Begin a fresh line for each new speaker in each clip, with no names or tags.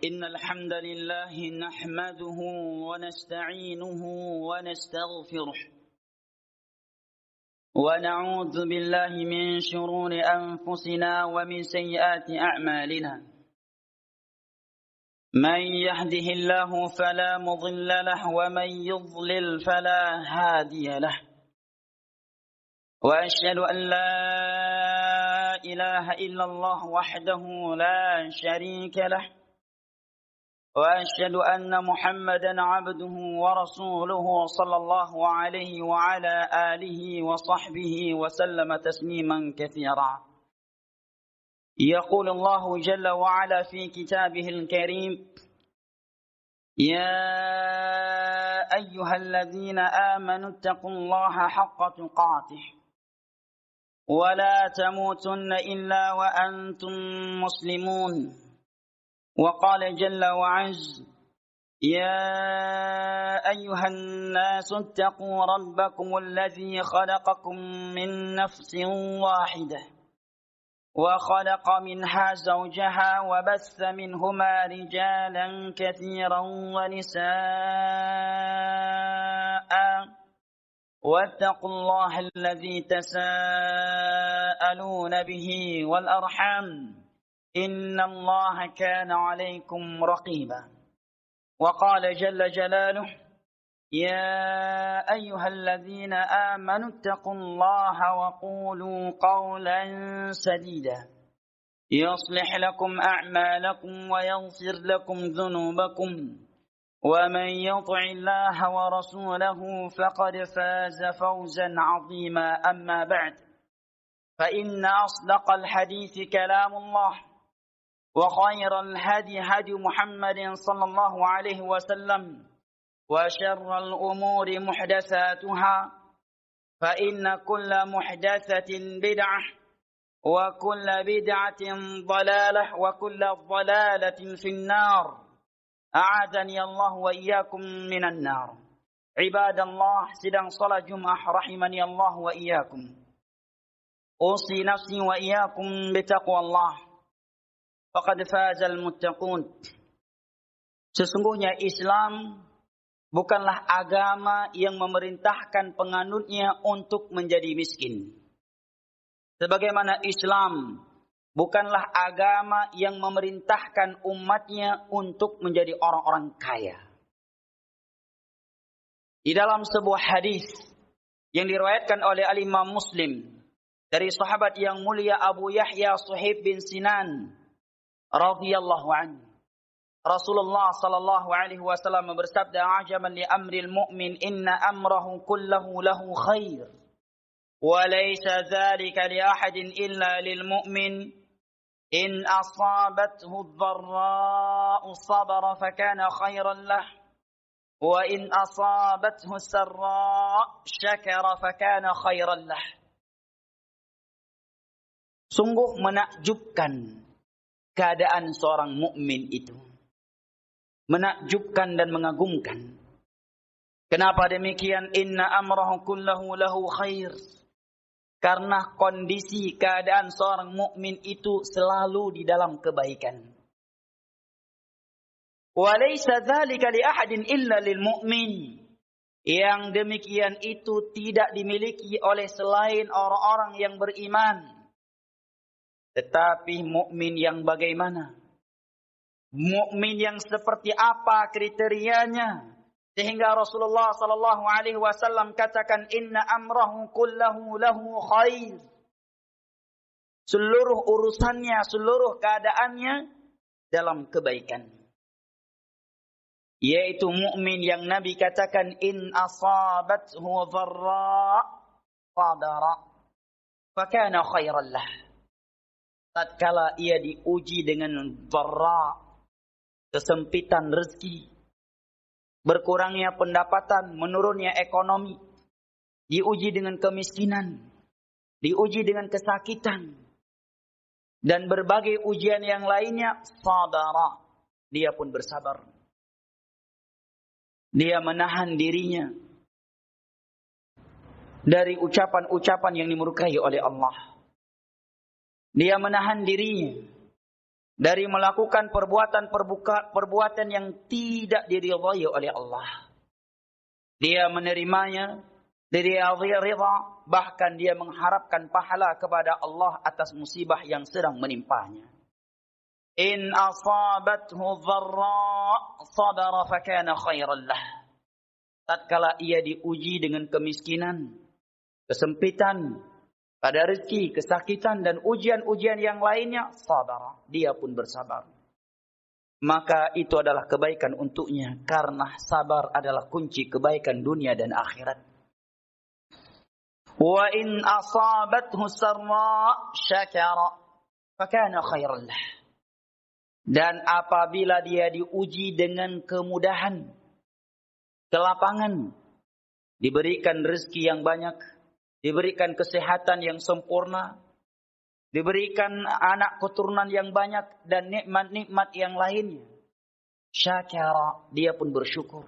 إن الحمد لله نحمده ونستعينه ونستغفره ونعوذ بالله من شرور أنفسنا ومن سيئات أعمالنا من يهده الله فلا مضل له ومن يضلل فلا هادي له وأشهد أن لا إله إلا الله وحده لا شريك له وأشهد أن محمدا عبده ورسوله صلى الله عليه وعلى آله وصحبه وسلم تسليما كثيرا. يقول الله جل وعلا في كتابه الكريم: يا أيها الذين آمنوا اتقوا الله حق تقاته ولا تموتن إلا وأنتم مسلمون. وقال جل وعز: يا أيها الناس اتقوا ربكم الذي خلقكم من نفس واحدة وخلق منها زوجها وبث منهما رجالا كثيرا ونساء واتقوا الله الذي تساءلون به والأرحام إن الله كان عليكم رقيبا. وقال جل جلاله: يا أيها الذين آمنوا اتقوا الله وقولوا قولا سديدا يصلح لكم أعمالكم ويغفر لكم ذنوبكم ومن يطع الله ورسوله فقد فاز فوزا عظيما. أما بعد، فإن أصدق الحديث كلام الله وخير الهدي هدي محمد صلى الله عليه وسلم وشر الأمور محدثاتها فإن كل محدثة بدعة وكل بدعة ضلالة وكل ضلالة في النار. أعاذني الله وإياكم من النار. عباد الله، sedang salat Jumat rahimani Allah wa iyyakum. أوصي نفسي وإياكم بتقوى الله faqad fazal muttaqun. Sesungguhnya Islam bukanlah agama yang memerintahkan penganutnya untuk menjadi miskin. Sebagaimana Islam bukanlah agama yang memerintahkan umatnya untuk menjadi orang-orang kaya. Di dalam sebuah hadis yang diriwayatkan oleh Al-Imam Muslim dari sahabat yang mulia Abu Yahya Suhaib bin Sinan radhiyallahu anhu, Rasulullah sallallahu alaihi wasallam bersabda: "Ajaban li amril mu'min inna amrahu kullahu lahu khair wa laysa dhalika li ahadin illa lil mu'min in asabathu ad-dharra'u sabara fakana khairan lah wa in asabathu as-sarra'u syakara fakana khairan lah." Sungguh menakjubkan keadaan seorang mukmin itu. Menakjubkan dan mengagumkan. Kenapa demikian? Inna amrahu kullahu lahu khair. Karena kondisi keadaan seorang mukmin itu selalu di dalam kebaikan. Wa laysa dzalika li ahadin illa lil mu'min. Yang demikian itu tidak dimiliki oleh selain orang-orang yang beriman. Tetapi mukmin yang bagaimana? Mukmin yang seperti apa kriterianya? Sehingga Rasulullah sallallahu alaihi wasallam katakan inna amrahu kullahu lahu khair. Seluruh urusannya, seluruh keadaannya dalam kebaikan. Yaitu mukmin yang Nabi katakan in asabathu dharra qadara fakana khairan lah. Tatkala ia diuji dengan dharra, kesempitan rezeki, berkurangnya pendapatan, menurunnya ekonomi, diuji dengan kemiskinan, diuji dengan kesakitan, dan berbagai ujian yang lainnya, sabara, dia pun bersabar. Dia menahan dirinya dari ucapan-ucapan yang dimurkai oleh Allah. Dia menahan dirinya dari melakukan perbuatan yang tidak diridhai oleh Allah. Dia menerimanya, dia ridha, bahkan dia mengharapkan pahala kepada Allah atas musibah yang sedang menimpanya. In asabathu dharra sabara fakana khairan lah. Tatkala ia diuji dengan kemiskinan, kesempitan, pada rezeki, kesakitan dan ujian-ujian yang lainnya, sabar, dia pun bersabar. Maka itu adalah kebaikan untuknya, karena sabar adalah kunci kebaikan dunia dan akhirat. Wa in asabathu sarra syakara fakana khairan lah. Dan apabila dia diuji dengan kemudahan, kelapangan, diberikan rezeki yang banyak, diberikan kesehatan yang sempurna, diberikan anak keturunan yang banyak dan nikmat-nikmat yang lainnya, syakara, dia pun bersyukur.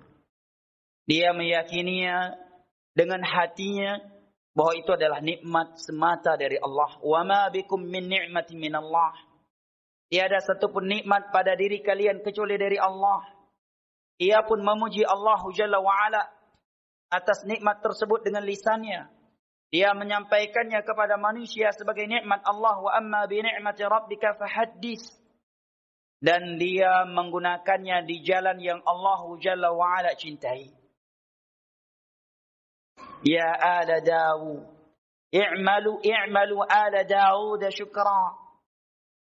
Dia meyakininya dengan hatinya bahwa itu adalah nikmat semata dari Allah. Wa ma bikum min ni'mati min Allah. Tiada satupun nikmat pada diri kalian kecuali dari Allah. Ia pun memuji Allah Jalla wa Ala atas nikmat tersebut dengan lisannya. Dia menyampaikannya kepada manusia sebagai nikmat Allah. Wa amma bi ni'mati rabbika fahaddits. Dan dia menggunakannya di jalan yang Allah Jalla wa Ala cintai. Ya ala Dawud, i'malu ala Dawud syukra,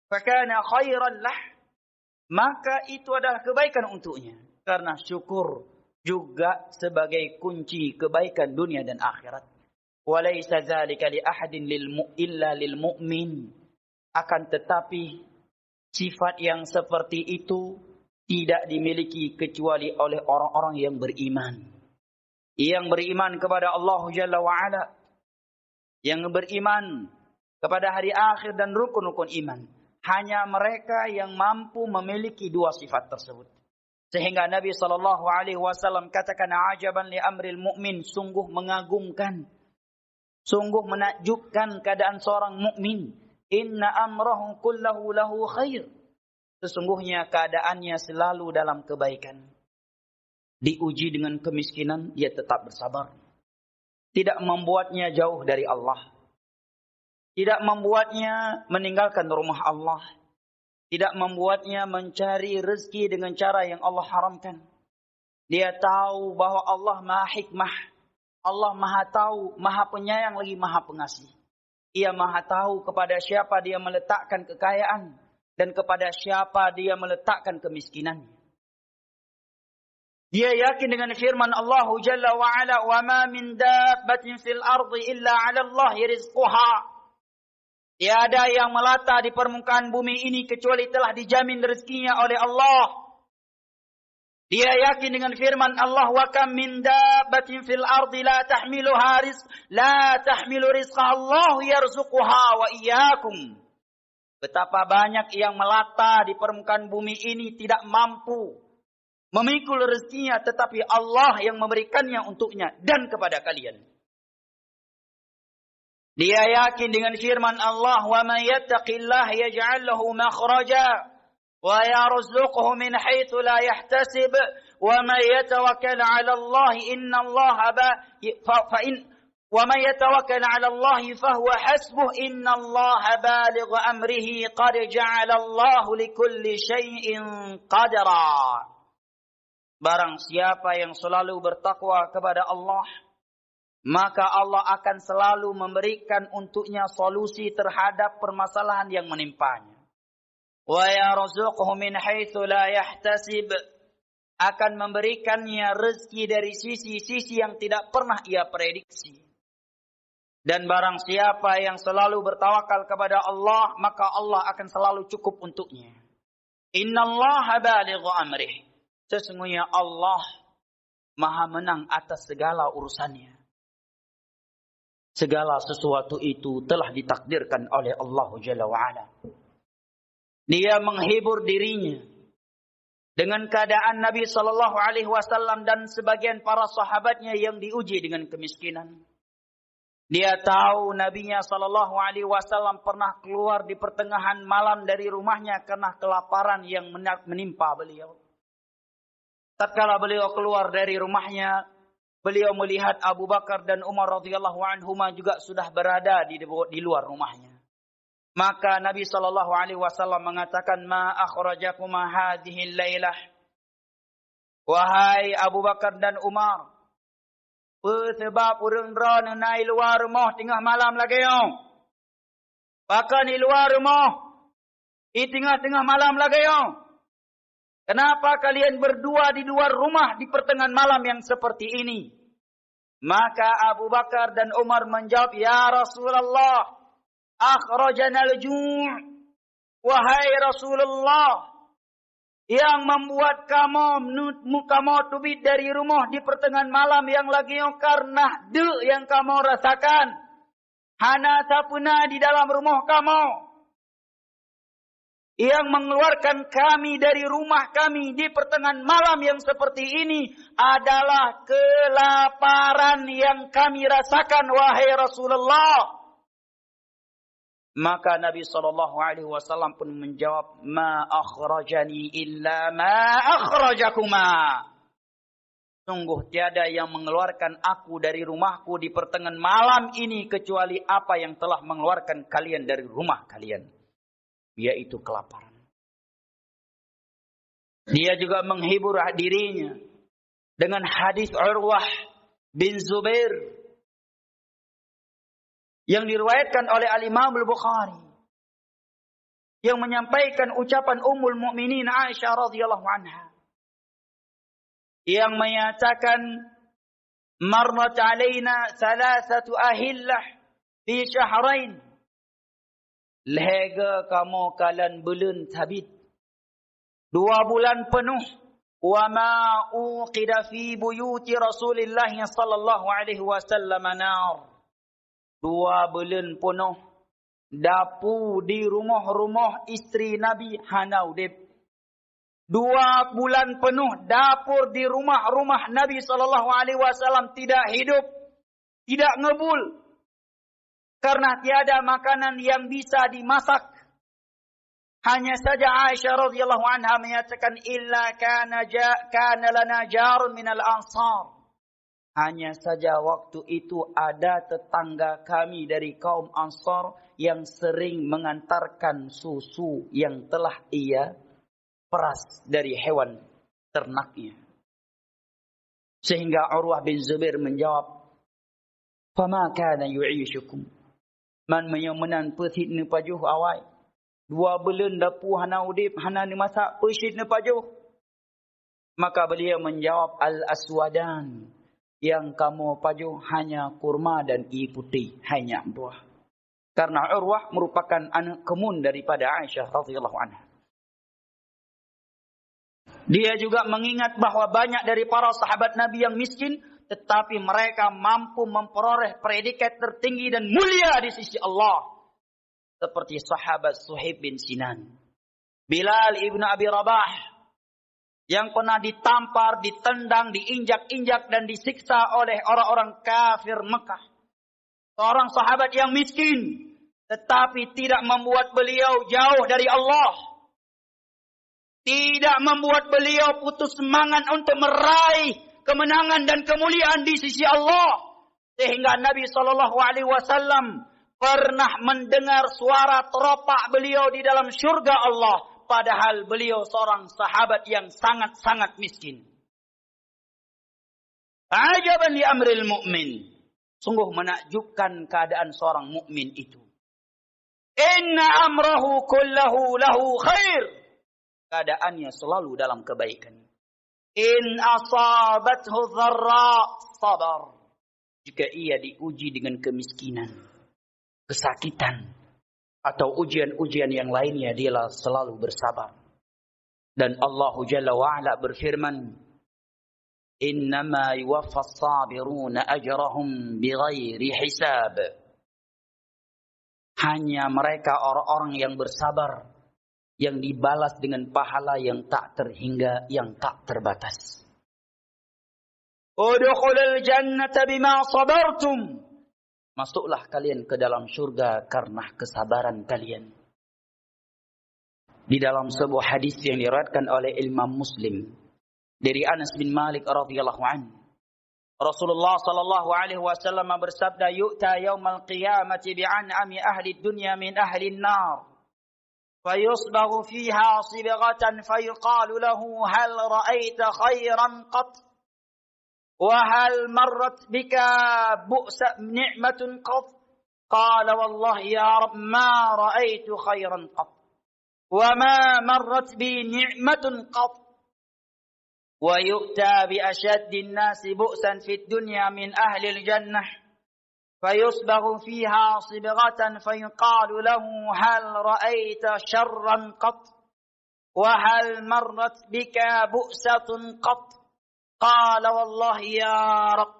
fakana khairan lah. Maka itu adalah kebaikan untuknya, karena syukur juga sebagai kunci kebaikan dunia dan akhirat. Walaysa dzalika li ahadin illa lil mu'min. Akan tetapi sifat yang seperti itu tidak dimiliki kecuali oleh orang-orang yang beriman. Yang beriman kepada Allah Jalla wa Ala, yang beriman kepada hari akhir dan rukun-rukun iman. Hanya mereka yang mampu memiliki dua sifat tersebut. Sehingga Nabi SAW katakan, ajaban li amril mu'min, sungguh mengagumkan, sungguh menakjubkan keadaan seorang mukmin. Inna amrahu kullahu lahu khair. Sesungguhnya keadaannya selalu dalam kebaikan. Diuji dengan kemiskinan, dia tetap bersabar. Tidak membuatnya jauh dari Allah. Tidak membuatnya meninggalkan rumah Allah. Tidak membuatnya mencari rezeki dengan cara yang Allah haramkan. Dia tahu bahwa Allah maha hikmah. Allah maha tahu, maha penyayang lagi maha pengasih. Ia maha tahu kepada siapa dia meletakkan kekayaan. Dan kepada siapa dia meletakkan kemiskinan. Dia yakin dengan firman Allah Jalla wa Ala, wa ma min dabbatin fil ardi illa 'ala Allah rizquha. Tiada yang melata di permukaan bumi ini kecuali telah dijamin rezekinya oleh Allah. Dia yakin dengan firman Allah, wa kam min dabbatin fil ardi la tahmilu rizqa Allah yarzuquha wa iyyakum. Betapa banyak yang melata di permukaan bumi ini tidak mampu memikul rezekinya, tetapi Allah yang memberikannya untuknya dan kepada kalian. Dia yakin dengan firman Allah, wa may yattaqillaha yaj'al lahu makhraja wa yarzuqhu min haitsu la yahtasib wa may yatawakkal 'ala Allah wa may yatawakkal 'ala Allah fa huwa hasbuh innallaha balighu amrihi qad ja'ala Allah likulli syai'in qadara. Barang siapa yang selalu bertakwa kepada Allah, maka Allah akan selalu memberikan untuknya solusi terhadap permasalahan yang menimpanya. Wa yarzuqhu min haitsu la yahtasib, akan memberikannya rezeki dari sisi-sisi yang tidak pernah ia prediksi. Dan barang siapa yang selalu bertawakal kepada Allah, maka Allah akan selalu cukup untuknya. Innallaha balighu amrih. Sesungguhnya Allah maha menang atas segala urusannya. Segala sesuatu itu telah ditakdirkan oleh Allah Jalla wa'ala. Dia menghibur dirinya dengan keadaan Nabi SAW dan sebagian para sahabatnya yang diuji dengan kemiskinan. Dia tahu Nabinya sallallahu alaihi wasallam pernah keluar di pertengahan malam dari rumahnya karena kelaparan yang menimpa beliau. Tatkala beliau keluar dari rumahnya, beliau melihat Abu Bakar dan Umar radhiyallahu anhuma juga sudah berada di luar rumahnya. Maka Nabi sallallahu alaihi wasallam mengatakan, "Ma akhrajakuma hadhihi lailah?" Wahai Abu Bakar dan Umar, sebab urang drone naik luar rumah tengah malam lagi yo. Bahkan di luar rumah, di tengah-tengah malam lagi yo. Kenapa kalian berdua di luar rumah di pertengahan malam yang seperti ini? Maka Abu Bakar dan Umar menjawab, "Ya Rasulullah, akhrajana al-ju'." Wahai Rasulullah, yang membuat kamu tubit dari rumah di pertengahan malam yang lagi karena yang kamu rasakan. Hana sapuna di dalam rumah kamu. Yang mengeluarkan kami dari rumah kami di pertengahan malam yang seperti ini adalah kelaparan yang kami rasakan, wahai Rasulullah. Maka Nabi SAW pun menjawab, "Ma akhrajani illa ma akhrajakuma." Sungguh tiada yang mengeluarkan aku dari rumahku di pertengahan malam ini kecuali apa yang telah mengeluarkan kalian dari rumah kalian, yaitu kelaparan. Dia juga menghibur dirinya dengan hadis Urwah bin Zubair yang diriwayatkan oleh Al-Imam Al-Bukhari, yang menyampaikan ucapan Ummul Mukminin Aisyah radhiyallahu anha, yang menyatakan, "Marrat alaina thalathatu ahillah fi syahrain." Lega kamu kalan bulan sabit 2 bulan penuh. Wa ma uqida fi buyuti Rasulillah sallallahu alaihi wasallam nar. 2 bulan penuh dapur di rumah-rumah isteri Nabi hana udip. 2 bulan penuh dapur di rumah-rumah Nabi sallallahu alaihi wasallam tidak hidup, tidak ngebul. Karena tiada makanan yang bisa dimasak. Hanya saja Aisyah radhiyallahu anha menyatakan, "Illa kana lana jarun minal ansar." Hanya saja waktu itu ada tetangga kami dari kaum Ansar yang sering mengantarkan susu yang telah ia peras dari hewan ternaknya. Sehingga Urwah bin Zubair menjawab, "Fama kana yu'ishukum?" Man menyomenan pesit ni pajuh awai. 2 bulan dapu hana udip, hana ni masak pesit ni pajuh. Maka beliau menjawab, "Al-aswadan." Yang kamu pajuh hanya kurma dan i putih, hanya buah. Karena Urwah merupakan anak kemun daripada Aisyah radhiyallahu anha. Dia juga mengingat bahawa banyak dari para sahabat Nabi yang miskin, tetapi mereka mampu memperoleh predikat tertinggi dan mulia di sisi Allah. Seperti sahabat Suhaib bin Sinan, Bilal ibn Abi Rabah, yang pernah ditampar, ditendang, diinjak-injak dan disiksa oleh orang-orang kafir Mekah. Seorang sahabat yang miskin, tetapi tidak membuat beliau jauh dari Allah. Tidak membuat beliau putus semangat untuk meraih kemenangan dan kemuliaan di sisi Allah. Sehingga Nabi SAW pernah mendengar suara teropak beliau di dalam syurga Allah. Padahal beliau seorang sahabat yang sangat-sangat miskin. Ajaban li amril mu'min. Sungguh menakjubkan keadaan seorang mukmin itu. Inna amrahu kullahu lahu khair. Keadaannya selalu dalam kebaikan. In asabathu dharra sabar. Jika ia diuji dengan kemiskinan, kesakitan, atau ujian-ujian yang lainnya, dialah selalu bersabar. Dan Allah Jalla wa'ala berfirman, "Innama yuwaffas sabiruna ajrahum bighairi hisab." Hanya mereka orang-orang yang bersabar yang dibalas dengan pahala yang tak terhingga, yang tak terbatas. Udkhulul jannata bima sabartum. masuklah kalian ke dalam surga karena kesabaran kalian. Di dalam sebuah hadis yang diriwayatkan oleh Imam Muslim dari Anas bin Malik radhiyallahu anhu, Rasulullah sallallahu alaihi wasallam bersabda, "Yu'ta yaumal qiyamati bi'an'ami ahli dunya min ahli an-nar, fayusbaghu fiha sibghatan fayuqalu lahu hal ra'aita khairan qat wa hal marrat bika bu'sa ni'matun qat?" Qala wallahi ya Rabb ma ra'aitu khairan qat wa ma marrat bi ni'matun qat. ويؤتى بأشد الناس بؤسا في الدنيا من أهل الجنة فيصبغ فيها صبغة فيقال له هل رأيت شرا قط وهل مرت بك بؤسة قط قال والله يا رب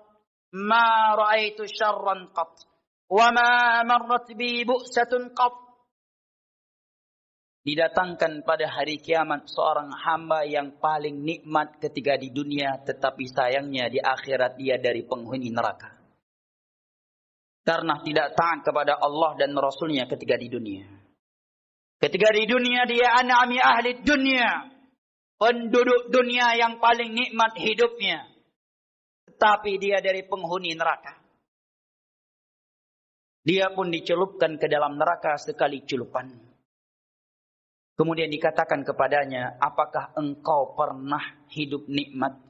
ما رأيت شرا قط وما مرت بي بؤسة قط. Didatangkan pada hari kiamat seorang hamba yang paling nikmat ketika di dunia, tetapi sayangnya di akhirat dia dari penghuni neraka. Karena tidak taat kepada Allah dan Rasulnya ketika di dunia. Ketika di dunia dia an'ami ahli dunia, penduduk dunia yang paling nikmat hidupnya, tetapi dia dari penghuni neraka. Dia pun dicelupkan ke dalam neraka sekali celupan. Kemudian dikatakan kepadanya, apakah engkau pernah hidup nikmat?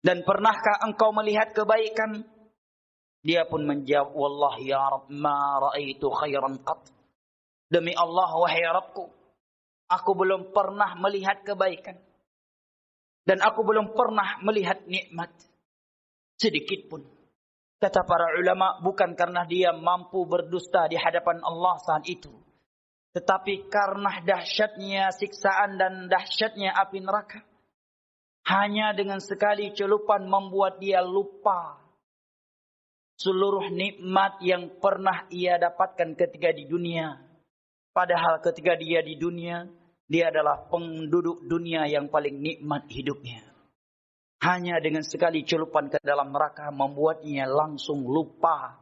Dan pernahkah engkau melihat kebaikan? Dia pun menjawab, wallahi ya Rabb ma ra'aitu khairan qat. Demi Allah wahai Rabbku, aku belum pernah melihat kebaikan. Dan aku belum pernah melihat nikmat sedikit pun. Kata para ulama, bukan karena dia mampu berdusta di hadapan Allah saat itu, tetapi karena dahsyatnya siksaan dan dahsyatnya api neraka. Hanya dengan sekali celupan membuat dia lupa seluruh nikmat yang pernah ia dapatkan ketika di dunia. Padahal ketika dia di dunia, dia adalah penduduk dunia yang paling nikmat hidupnya. Hanya dengan sekali celupan ke dalam neraka membuatnya langsung lupa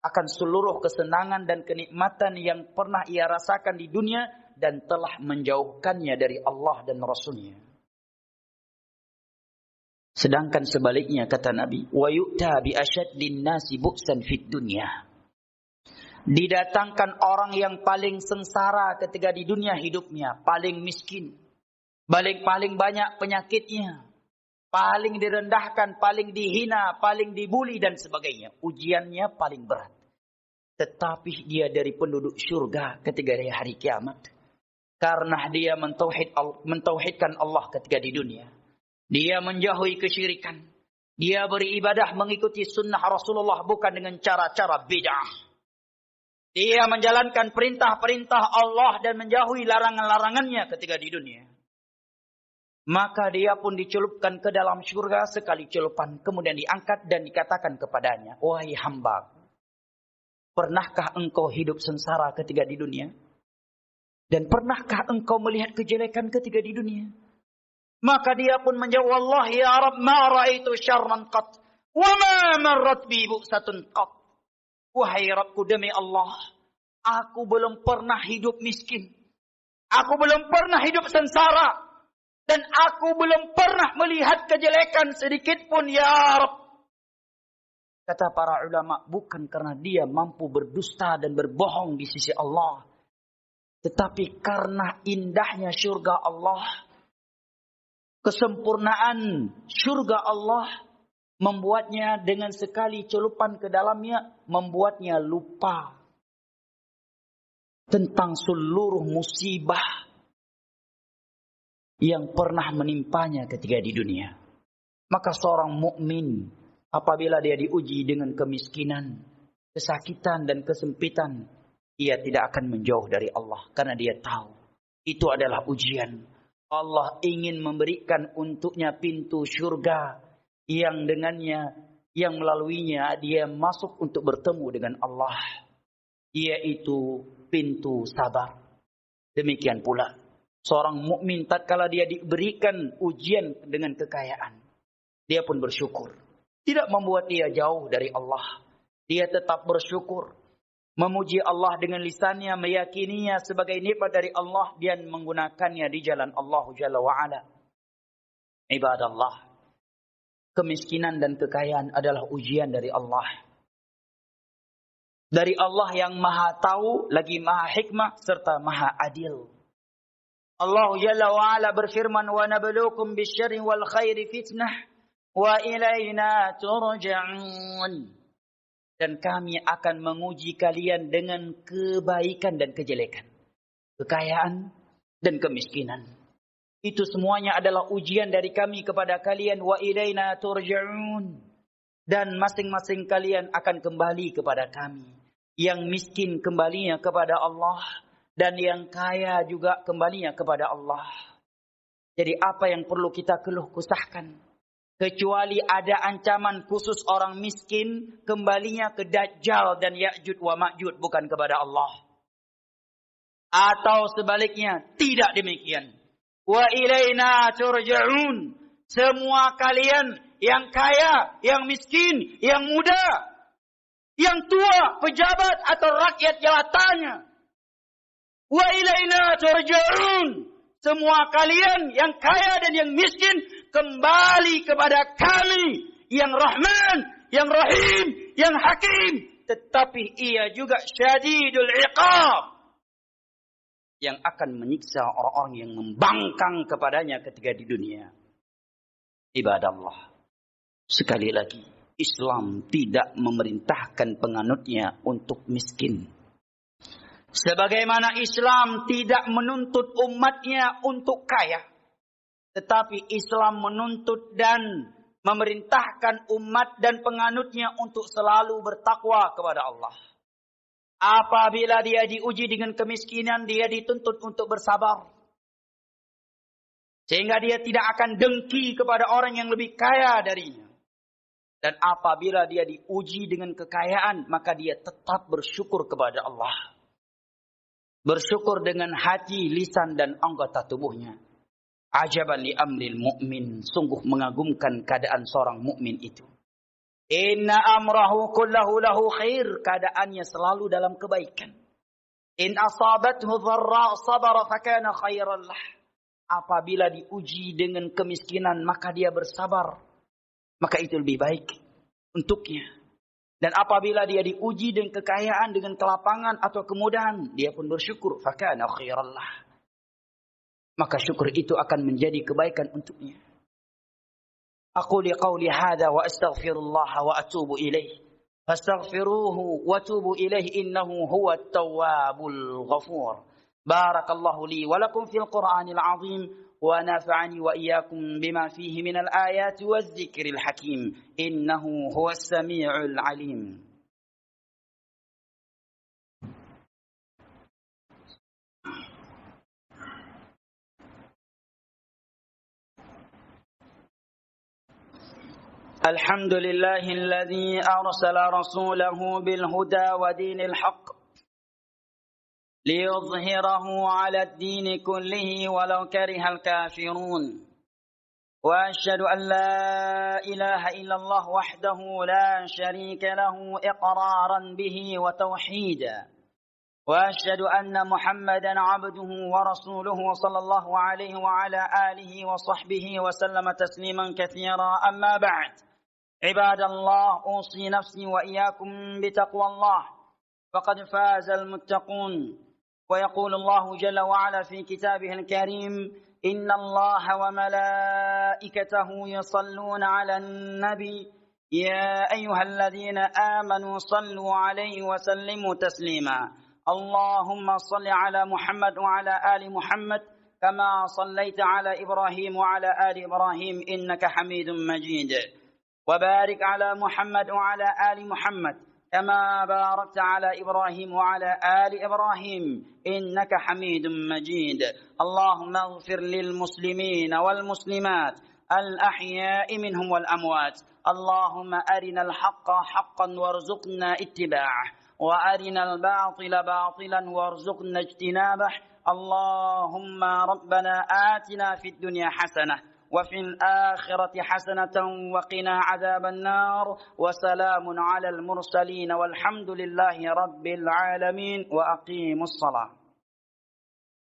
akan seluruh kesenangan dan kenikmatan yang pernah ia rasakan di dunia dan telah menjauhkannya dari Allah dan Rasulnya. Sedangkan sebaliknya kata Nabi, wa yu'ta bi asyaddin nasi bu'san fid dunya. Didatangkan orang yang paling sengsara ketika di dunia hidupnya, paling miskin, paling banyak penyakitnya, paling direndahkan, paling dihina, paling dibuli dan sebagainya. Ujiannya paling berat. Tetapi dia dari penduduk surga ketika di hari kiamat. Karena dia mentauhidkan Allah ketika di dunia. Dia menjauhi kesyirikan. Dia beribadah mengikuti sunnah Rasulullah bukan dengan cara-cara bid'ah. Dia menjalankan perintah-perintah Allah dan menjauhi larangan-larangannya ketika di dunia. Maka dia pun dicelupkan ke dalam surga sekali celupan. Kemudian diangkat dan dikatakan kepadanya, wahai hamba, pernahkah engkau hidup sengsara ketika di dunia? Dan pernahkah engkau melihat kejelekan ketika di dunia? Maka dia pun menjawab, wallahi ya Rabb ma ra'aitu syarran qat wa ma marrat bi bu'satun qat. Wahai Rabbku, demi Allah, aku belum pernah hidup miskin. Aku belum pernah hidup sengsara. Dan aku belum pernah melihat kejelekan sedikit pun ya Rabb. Kata para ulama, bukan karena dia mampu berdusta dan berbohong di sisi Allah. Tetapi karena indahnya surga Allah. Kesempurnaan surga Allah membuatnya dengan sekali celupan ke dalamnya, membuatnya lupa tentang seluruh musibah yang pernah menimpanya ketika di dunia. Maka seorang mukmin apabila dia diuji dengan kemiskinan, kesakitan dan kesempitan, ia tidak akan menjauh dari Allah karena dia tahu itu adalah ujian. Allah ingin memberikan untuknya pintu surga yang dengannya, yang melaluinya dia masuk untuk bertemu dengan Allah, yaitu pintu sabar. Demikian pula seorang mukmin tatkala dia diberikan ujian dengan kekayaan, dia pun bersyukur. Tidak membuat dia jauh dari Allah. dia tetap bersyukur, memuji Allah dengan lisannya, meyakininya sebagai nikmat dari Allah dan menggunakannya di jalan Allah Jalla wa'ala. Ibadallah, kemiskinan dan kekayaan adalah ujian dari Allah. Dari Allah yang maha tahu, lagi maha hikmah, serta maha adil. Allah Jalla wa'ala berfirman, وَنَبْلُوكُمْ بِالشَّرِّ وَالْخَيْرِ فِتْنَةً وَإِلَيْنَا تُرْجَعُونَ. Dan kami akan menguji kalian dengan kebaikan dan kejelekan, kekayaan dan kemiskinan. Itu semuanya adalah ujian dari kami kepada kalian. Wa ilaina turja'un. Dan masing-masing kalian akan kembali kepada kami. Yang miskin kembalinya kepada Allah, dan yang kaya juga kembalinya kepada Allah. Jadi apa yang perlu kita keluh kesahkan? Kecuali ada ancaman khusus orang miskin kembalinya ke Dajjal dan Ya'juj wa Ma'juj, bukan kepada Allah. Atau sebaliknya, tidak demikian. Wa ilaina turja'un. Semua kalian yang kaya, yang miskin, yang muda, yang tua, pejabat atau rakyat jawatannya. Wa ilaina turja'un. Semua kalian yang kaya dan yang miskin kembali kepada kami yang Rahman, yang Rahim, yang Hakim. Tetapi ia juga syadidul iqab, yang akan menyiksa orang-orang yang membangkang kepadanya ketika di dunia. Ibadallah, sekali lagi, Islam tidak memerintahkan penganutnya untuk miskin. Sebagaimana Islam tidak menuntut umatnya untuk kaya. Tetapi Islam menuntut dan memerintahkan umat dan penganutnya untuk selalu bertakwa kepada Allah. Apabila dia diuji dengan kemiskinan, dia dituntut untuk bersabar. Sehingga dia tidak akan dengki kepada orang yang lebih kaya darinya. Dan apabila dia diuji dengan kekayaan, maka dia tetap bersyukur kepada Allah. Bersyukur dengan hati, lisan, dan anggota tubuhnya. Ajaban li amril mu'min. Sungguh mengagumkan keadaan seorang mukmin itu. Inna amrahu kullahu lahu khair. Keadaannya selalu dalam kebaikan. In asabathu dharra sabara fakana khairan lah. Apabila diuji dengan kemiskinan, maka dia bersabar. Maka itu lebih baik untuknya. Dan apabila dia diuji dengan kekayaan, dengan kelapangan atau kemudahan, dia pun bersyukur. Fakana khairan lah. Maka syukur itu akan menjadi kebaikan untuknya. Aku liqauli hadha wa astaghfirullah wa atubu ilaih. Fastaghfiruhu wa tubu ilaih innahu huwa at-tawwabul ghafur. Barakallahu li wa lakum fil Qur'anil azim. ونافعني وإياكم بما فيه من الآيات والذكر الحكيم إنه هو السميع العليم. الحمد لله الذي أرسل رسوله بالهدى ودين الحق ليظهره على الدين كله ولو كره الكافرون. وأشهد أن لا إله إلا الله وحده لا شريك له إقرارا به وتوحيدا. وأشهد أن محمدا عبده ورسوله صلى الله عليه وعلى آله وصحبه وسلم تسليما كثيرا. أما بعد، عباد الله، أوصي نفسي وإياكم بتقوى الله، فقد فاز المتقون. ويقول الله جل وعلا في كتابه الكريم: إن الله وملائكته يصلون على النبي يا أيها الذين آمنوا صلوا عليه وسلموا تسليما. اللهم صل على محمد وعلى آل محمد كما صليت على إبراهيم وعلى آل إبراهيم إنك حميد مجيد. وبارك على محمد وعلى آل محمد كما باركت على إبراهيم وعلى آل إبراهيم إنك حميد مجيد. اللهم اغفر للمسلمين والمسلمات الأحياء منهم والأموات. اللهم أرنا الحق حقا وارزقنا اتباعه، وأرنا الباطل باطلا وارزقنا اجتنابه. اللهم ربنا آتنا في الدنيا حسنة وفي الآخرة حسنة وقنا عذاب النار وسلام على المرسلين والحمد لله رب العالمين وأقيموا الصلاة